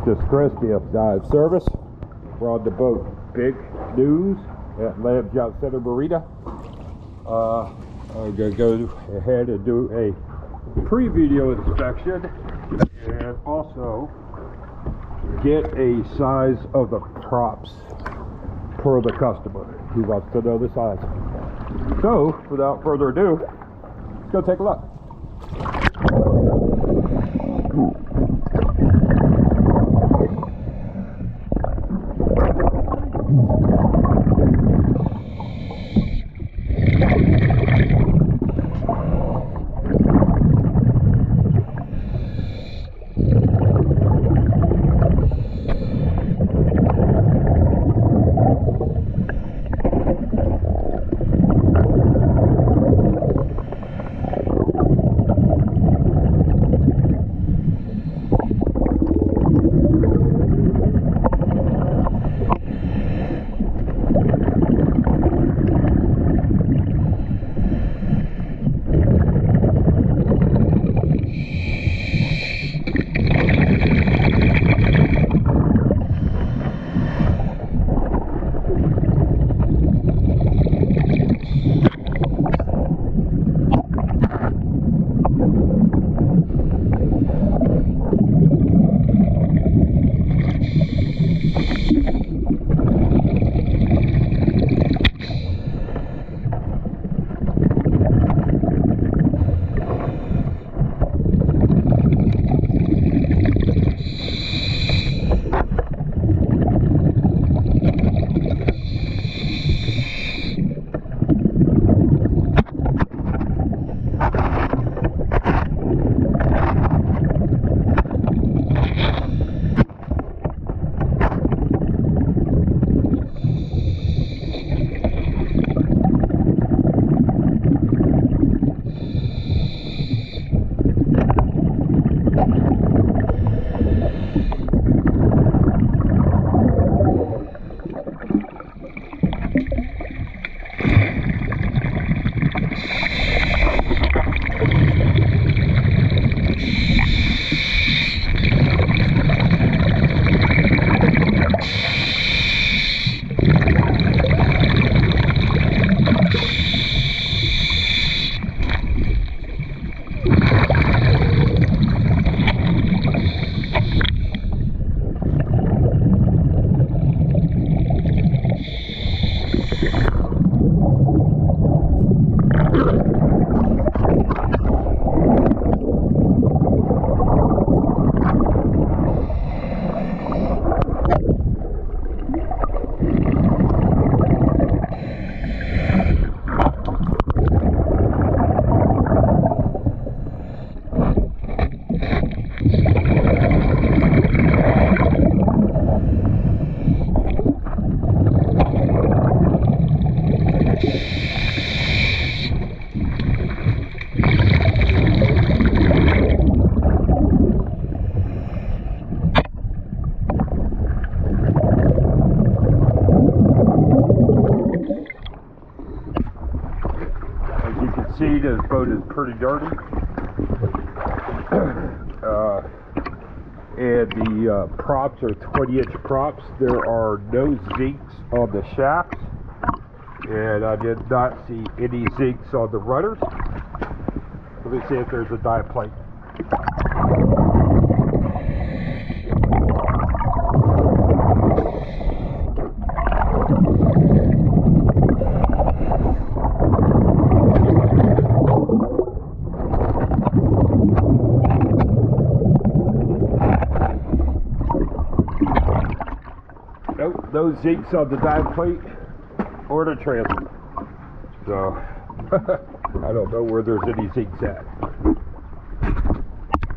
This is Chris, DF Dive Service. We're on the boat Big News at Lamb Job Center Marina. I'm going to go ahead and do a pre-video inspection and also get a size of the props per the customer. He wants to know the size. So, without further ado, let's go take a look. See, this boat is pretty dirty, and the props are 20-inch props. There are no zincs on the shafts, and I did not see any zincs on the rudders. Let me see if there's a dive plate. Nope, no zincs on the dive plate or the transom. So, I don't know where there's any zincs at.